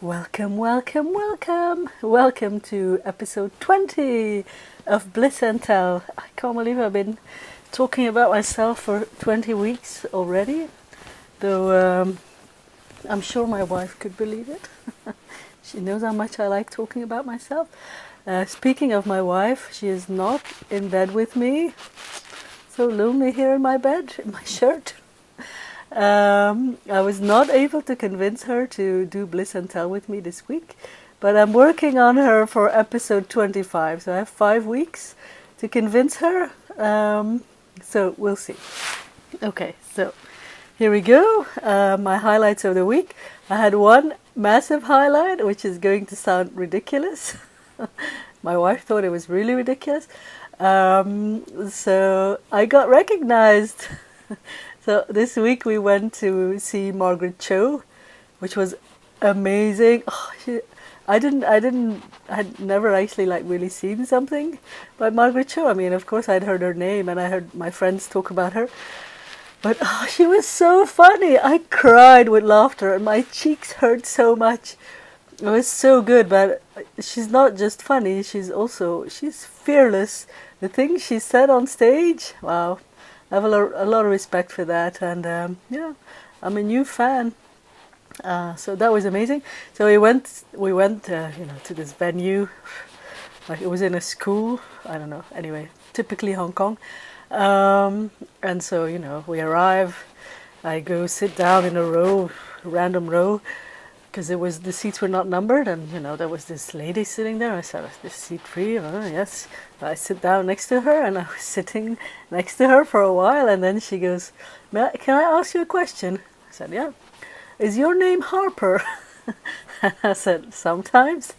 Welcome, welcome, welcome. Welcome to episode 20 of Bliss Tell. I can't believe I've been talking about myself for 20 weeks already, though I'm sure my wife could believe it. She knows how much I like talking about myself. Speaking of my wife, she is not in bed with me. So lonely here in my bed, in my shirt. I was not able to convince her to do Bliss and Tell with me this week, but I'm working on her for episode 25, so I have 5 weeks to convince her, so we'll see. Okay, so here we go, my highlights of the week. I had one massive highlight, which is going to sound ridiculous. My wife thought it was really ridiculous. So I got recognized. So this week we went to see Margaret Cho, which was amazing. Oh, I had never actually really seen something by Margaret Cho. I mean, of course I'd heard her name and I heard my friends talk about her. But she was so funny. I cried with laughter and my cheeks hurt so much. It was so good, but she's not just funny, she's fearless. The things she said on stage, wow. I have a lot of respect for that, and yeah, I'm a new fan. So that was amazing. So we went, to this venue. Like it was in a school. I don't know. Anyway, typically Hong Kong. And so we arrive. I go sit down in a random row, because the seats were not numbered, and there was this lady sitting there. I said, "Is this seat free?" Yes. I sit down next to her, and I was sitting next to her for a while, and then she goes, "Can I ask you a question?" I said, "Yeah." "Is your name Harper?" I said, "Sometimes."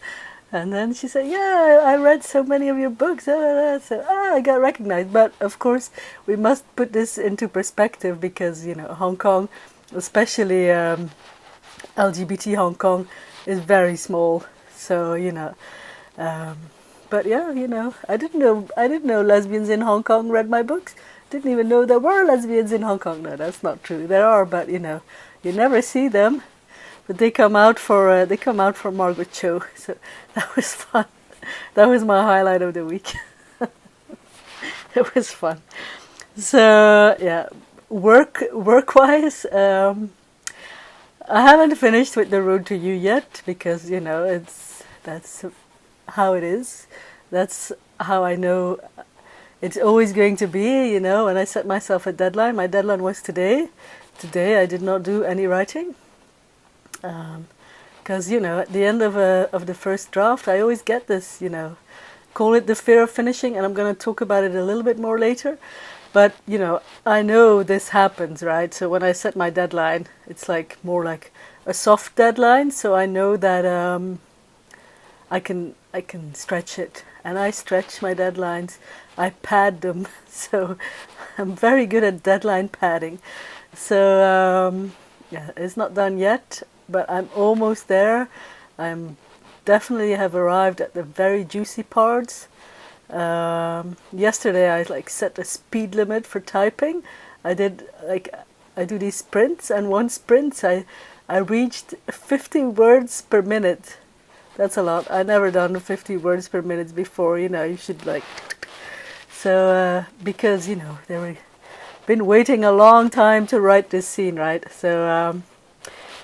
And then she said, "Yeah, I read so many of your books." So I got recognized. But of course, we must put this into perspective, because Hong Kong, especially LGBT Hong Kong, is very small. So but yeah, I didn't know lesbians in Hong Kong read my books. Didn't even know there were lesbians in Hong Kong. No, that's not true. There are, but you never see them. But they come out for Margaret Cho. So that was fun. That was my highlight of the week. It was fun. So yeah, work-wise, I haven't finished with The Road to You yet, because that's how it is. That's how I know it's always going to be. When I set myself a deadline, my deadline was today. Today I did not do any writing, because at the end of the first draft, I always get this. Call it the fear of finishing, and I'm going to talk about it a little bit more later. But, I know this happens, right? So when I set my deadline, it's more like a soft deadline. So I know that I can stretch it. And I stretch my deadlines. I pad them. So I'm very good at deadline padding. So, yeah, it's not done yet, but I'm almost there. I'm definitely have arrived at the very juicy parts. Yesterday I set a speed limit for typing. I do these sprints, and one sprint I reached 50 words per minute. That's a lot. I never done 50 words per minute before. You should so because they were been waiting a long time to write this scene, right? So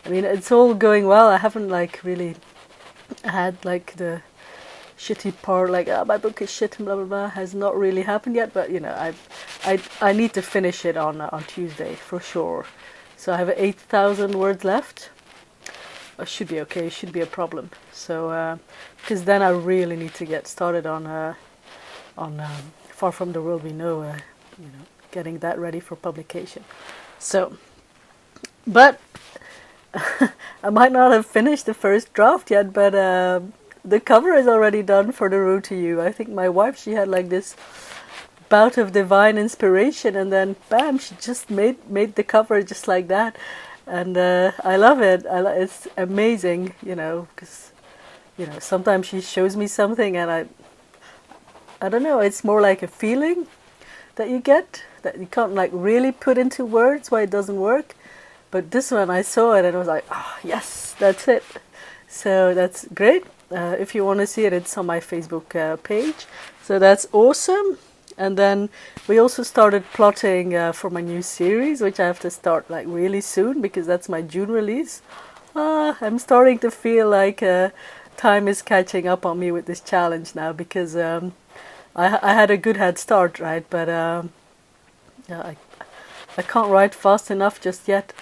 I mean, it's all going well. I haven't really had the shitty part, my book is shit and blah blah blah, has not really happened yet. But I need to finish it on Tuesday for sure. So I have 8,000 words left. It should be okay. It should be a problem. So because then I really need to get started on Far From the World We Know. Getting that ready for publication. So, but I might not have finished the first draft yet, but the cover is already done for The Road to You. I think my wife, she had this bout of divine inspiration, and then bam, she just made the cover just like that. And I love it. It's amazing, because sometimes she shows me something and I don't know, it's more like a feeling that you get that you can't really put into words why it doesn't work. But this one, I saw it and I was like, oh yes, that's it. So that's great. If you want to see it, it's on my Facebook page. So that's awesome. And then we also started plotting for my new series, which I have to start like really soon because that's my June release. I'm starting to feel like time is catching up on me with this challenge now because I had a good head start, right? But yeah, I can't write fast enough just yet.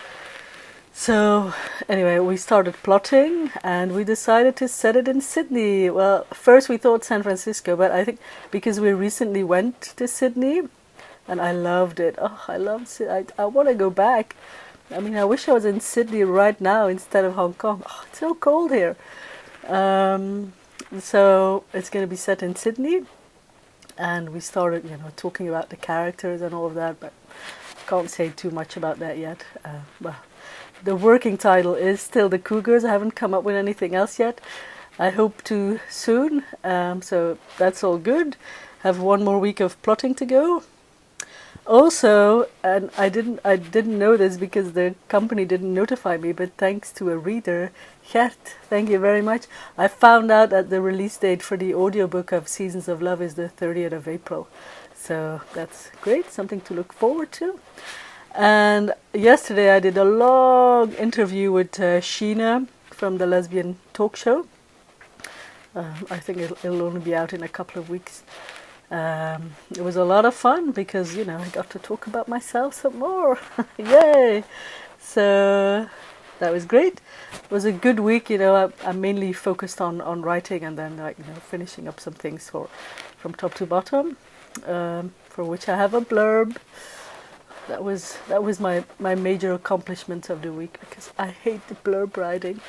So anyway, we started plotting and we decided to set it in Sydney. Well, first we thought San Francisco, but I think because we recently went to Sydney and I loved it. Oh, I loved Sydney. I want to go back. I mean, I wish I was in Sydney right now instead of Hong Kong. Oh, it's so cold here. So it's going to be set in Sydney. And we started, talking about the characters and all of that, but can't say too much about that yet. Well, the working title is still The Cougars. I haven't come up with anything else yet. I hope to soon. So that's all good. Have one more week of plotting to go. Also, and I didn't know this because the company didn't notify me, but thanks to a reader, Gert, thank you very much. I found out that the release date for the audiobook of Seasons of Love is the 30th of April. So that's great, something to look forward to. And yesterday I did a long interview with Sheena from the Lesbian Talk Show. I think it'll only be out in a couple of weeks. It was a lot of fun because, I got to talk about myself some more. Yay! So that was great. It was a good week, I mainly focused on writing and then finishing up some things from top to bottom, for which I have a blurb. That was my major accomplishment of the week because I hate the blurb writing.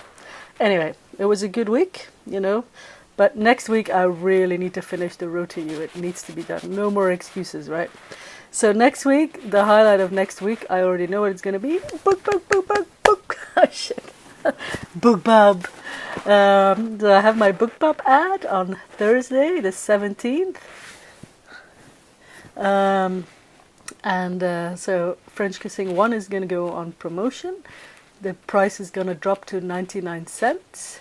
Anyway, it was a good week, But next week I really need to finish The Road to You. It needs to be done. No more excuses, right? So next week, the highlight of next week, I already know what it's going to be. Book. Oh, shit. BookBub. So I have my BookBub ad on Thursday, the 17th. So French Kissing 1 is going to go on promotion. The price is going to drop to 99 cents.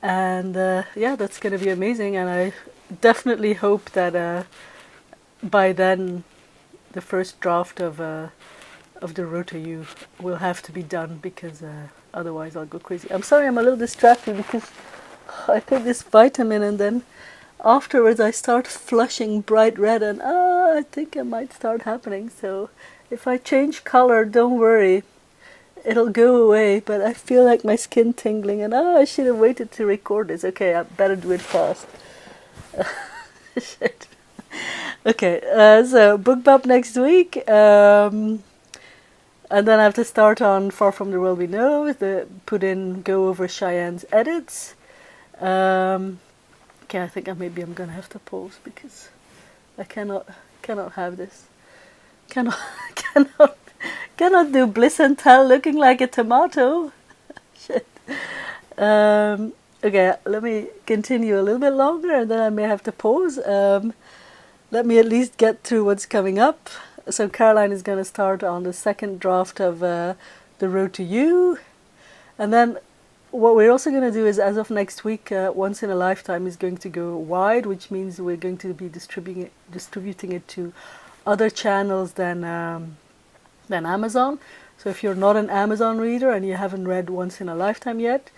And that's going to be amazing. And I definitely hope that by then the first draft of The Road to You will have to be done because otherwise I'll go crazy. I'm sorry I'm a little distracted because I take this vitamin and then afterwards I start flushing bright red and I think it might start happening. So if I change color, don't worry. It'll go away, but I feel like my skin tingling and I should have waited to record this. Okay, I better do it fast. Shit. Okay, so BookBub next week. And then I have to start on Far From the World We Know, go over Cheyenne's edits. Okay, I think maybe I'm gonna have to pause because I cannot have this. Cannot do Bliss Tell looking like a tomato. Shit. Okay, let me continue a little bit longer and then I may have to pause. Let me at least get through what's coming up. So Caroline is going to start on the second draft of The Road to You. And then what we're also going to do is, as of next week, Once in a Lifetime is going to go wide, which means we're going to be distributing it to other channels than Amazon. So if you're not an Amazon reader and you haven't read Once in a Lifetime yet,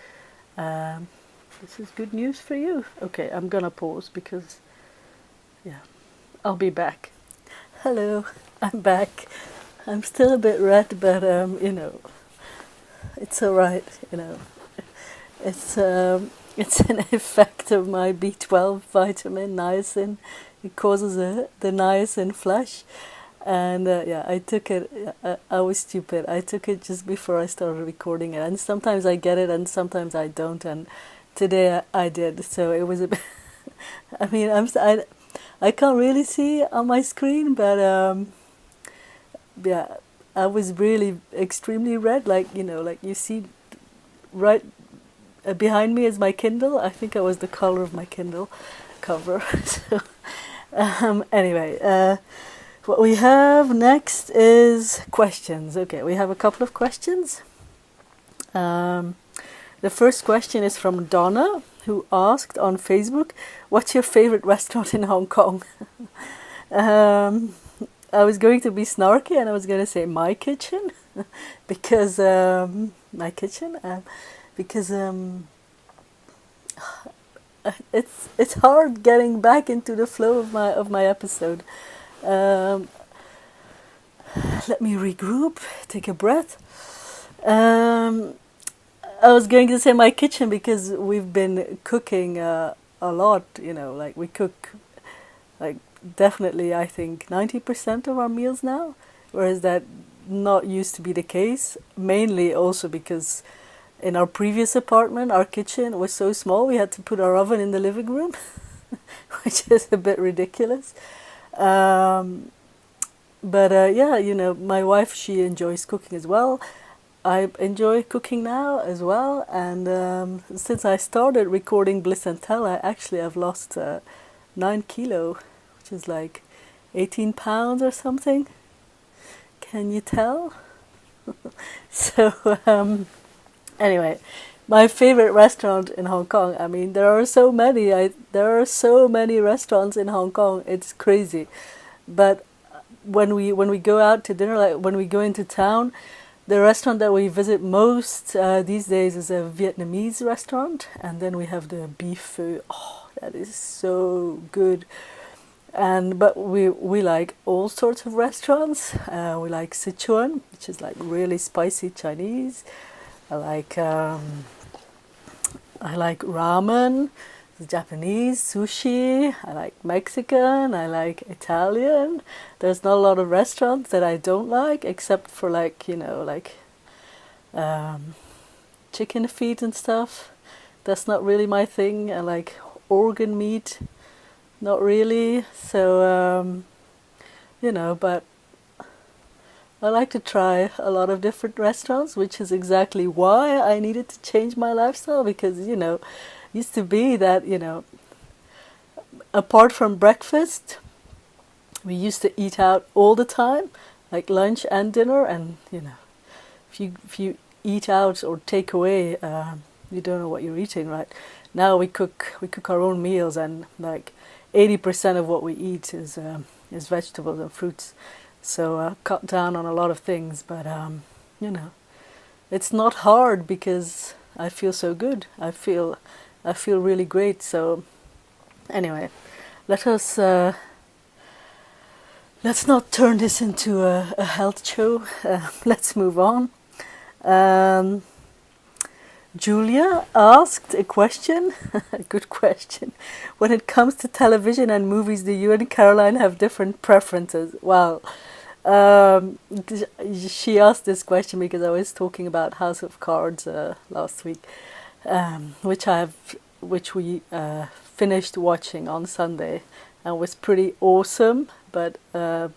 this is good news for you. Okay, I'm gonna pause because, I'll be back. Hello, I'm back. I'm still a bit red, but it's alright. It's an effect of my B12 vitamin niacin. It causes the niacin flush. And I took it. I was stupid. I took it just before I started recording it, and sometimes I get it, and sometimes I don't. And today I did. So it was a bit. I mean, I can't really see on my screen, but I was really extremely red. Like you see, right behind me is my Kindle. I think I was the color of my Kindle cover. So anyway. What we have next is questions. Okay, we have a couple of questions. The first question is from Donna, who asked on Facebook, "What's your favorite restaurant in Hong Kong?" um, I was going to be snarky and I was going to say my kitchen, because my kitchen, because it's hard getting back into the flow of my episode. Um, Let me regroup, take a breath. I was going to say my kitchen because we've been cooking a lot, like we cook like definitely I think 90% of our meals now, whereas that not used to be the case, mainly also because in our previous apartment our kitchen was so small we had to put our oven in the living room, which is a bit ridiculous. Um, but yeah, my wife, she enjoys cooking as well. I enjoy cooking now as well, and since I started recording Bliss Tell I actually have lost 9 kilo, which is like 18 pounds or something. Can you tell? So anyway, my favorite restaurant in Hong Kong. I mean, there are so many. There are so many restaurants in Hong Kong. It's crazy. But when we go out to dinner, like when we go into town, the restaurant that we visit most these days is a Vietnamese restaurant, and then we have the beef pho. Oh, that is so good. But we like all sorts of restaurants. We like Sichuan, which is like really spicy Chinese. I like ramen, Japanese sushi. I like Mexican. I like Italian. There's not a lot of restaurants that I don't like, except for chicken feet and stuff. That's not really my thing. I like organ meat. Not really. So but I like to try a lot of different restaurants, which is exactly why I needed to change my lifestyle, because used to be that apart from breakfast we used to eat out all the time, like lunch and dinner, and if you eat out or take away, you don't know what you're eating, right? Now we cook our own meals, and like 80% of what we eat is vegetables and fruits. So cut down on a lot of things, but it's not hard because I feel so good. I feel really great. So anyway, let's not turn this into a health show. Let's move on. Julia asked a question, a good question. When it comes to television and movies, do you and Caroline have different preferences? Well, she asked this question because I was talking about House of Cards last week, which we finished watching on Sunday, and was pretty awesome. But yeah,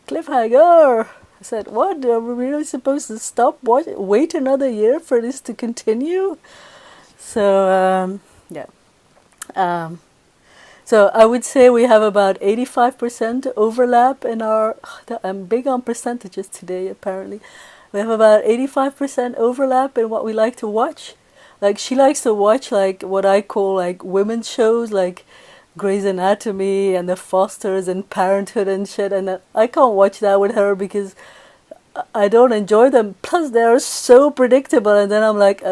cliffhanger. I said, what? Are we really supposed to stop? Wait another year for this to continue? So, yeah. So I would say we have about 85% overlap in our... I'm big on percentages today, apparently. We have about 85% overlap in what we like to watch. Like, she likes to watch, like, what I call, like, women's shows, like Grey's Anatomy and The Fosters and Parenthood and shit, and I can't watch that with her because I don't enjoy them. Plus, they're so predictable, and then I'm like,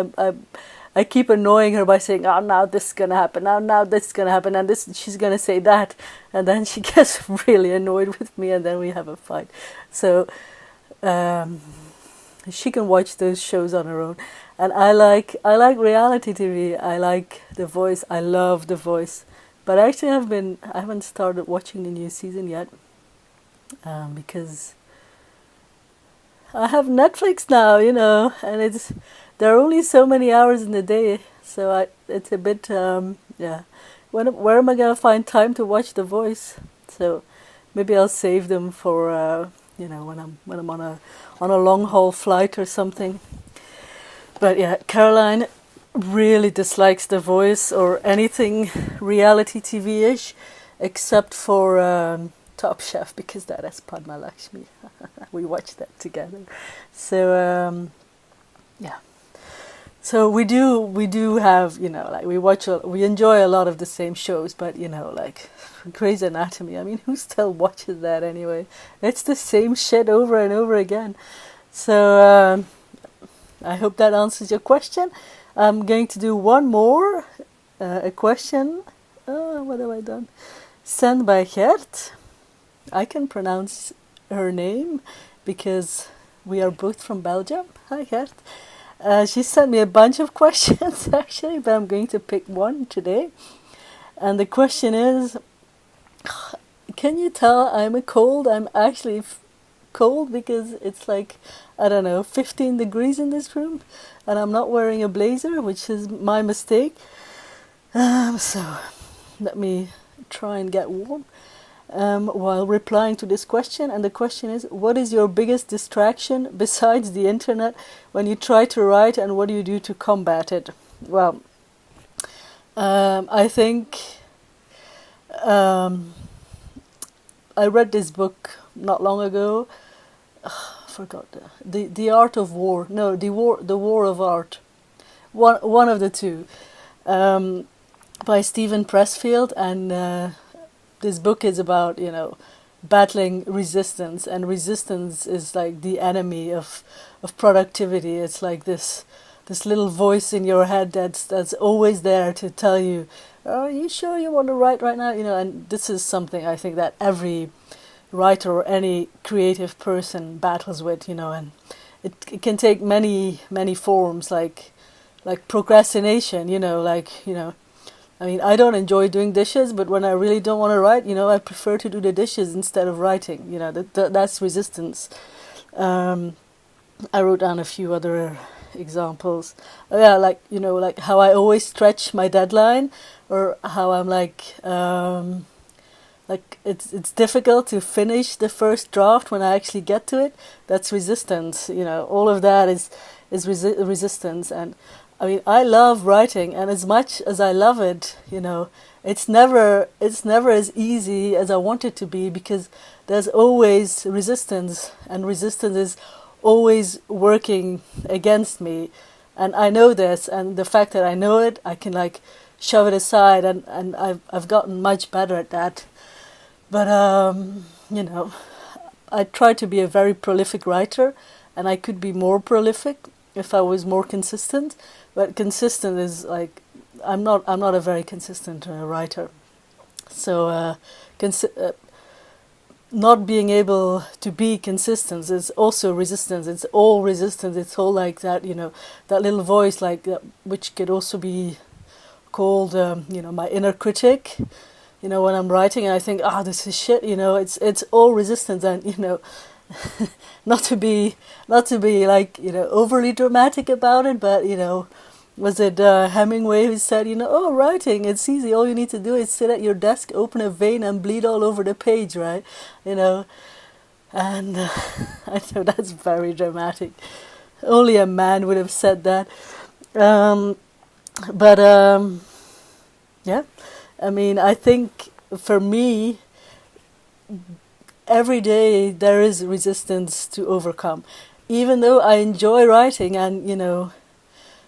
I keep annoying her by saying, "Oh, now this is gonna happen. Now this is gonna happen, and this she's gonna say that," and then she gets really annoyed with me, and then we have a fight. So she can watch those shows on her own, and I like reality TV. I like The Voice. I love The Voice. But actually, I haven't started watching the new season yet, because I have Netflix now, and there are only so many hours in the day, so it's a bit yeah. Where am I gonna find time to watch The Voice? So maybe I'll save them for when I'm on a long haul flight or something. But yeah, Caroline really dislikes The Voice or anything reality TV-ish, except for Top Chef, because that is Padma Lakshmi. We watch that together. So yeah. So we do have, like we enjoy a lot of the same shows, but like Grey's Anatomy. I mean, who still watches that anyway? It's the same shit over and over again. So I hope that answers your question. I'm going to do one more, a question. What have I done? Sent by Gert. I can pronounce her name because we are both from Belgium. Hi, Gert. She sent me a bunch of questions actually, but I'm going to pick one today. And the question is, can you tell I'm a cold? I'm actually cold because it's like, I don't know, 15 degrees in this room, and I'm not wearing a blazer, which is my mistake. So let me try and get warm while replying to this question. And the question is, what is your biggest distraction besides the internet when you try to write, and what do you do to combat it? Well, I think I read this book not long ago. I forgot the art of war. No, the war of art. One of the two, by Stephen Pressfield, and this book is about battling resistance, and resistance is like the enemy of productivity. It's like this little voice in your head that's always there to tell you, "Are you sure you want to write right now?" And this is something I think that every writer or any creative person battles with, and it can take many forms, like procrastination, I mean, I don't enjoy doing dishes, but when I really don't want to write, I prefer to do the dishes instead of writing. That's resistance. I wrote down a few other examples. Yeah, like how I always stretch my deadline, or how I'm like it's difficult to finish the first draft when I actually get to it. That's resistance. All of that is resistance. And I mean, I love writing, and as much as I love it, it's never as easy as I want it to be, because there's always resistance, and resistance is always working against me. And I know this, and the fact that I know it, I can like shove it aside, and I've gotten much better at that. But I try to be a very prolific writer, and I could be more prolific if I was more consistent. But consistent is like, I'm not a very consistent writer. So not being able to be consistent is also resistance. It's all resistance. It's all like that, that little voice, like which could also be called, my inner critic. When I'm writing and I think, this is shit. It's all resistance, and not to be like overly dramatic about it, but was it Hemingway who said, writing, it's easy. All you need to do is sit at your desk, open a vein, and bleed all over the page, right? And I know that's very dramatic. Only a man would have said that. Yeah. I mean, I think for me, every day there is resistance to overcome. Even though I enjoy writing, and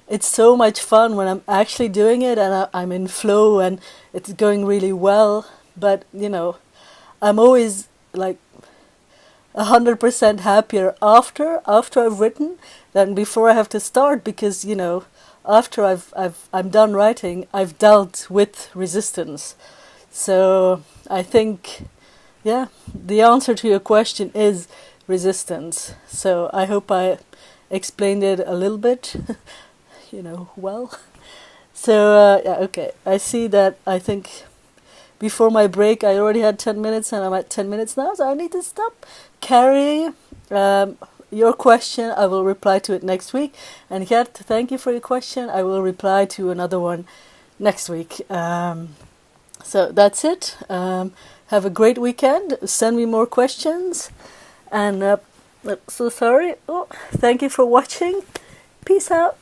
it's so much fun when I'm actually doing it, and I'm in flow and it's going really well. But I'm always like 100% happier after I've written than before I have to start, because after I'm done writing, I've dealt with resistance. So I think, yeah, the answer to your question is resistance. So I hope I explained it a little bit, well. So, yeah, okay. I see that I think before my break I already had 10 minutes, and I'm at 10 minutes now, so I need to stop. Carrie, your question, I will reply to it next week. And Gert, thank you for your question. I will reply to another one next week. So that's it. Have a great weekend. Send me more questions. And so sorry. Oh, thank you for watching. Peace out.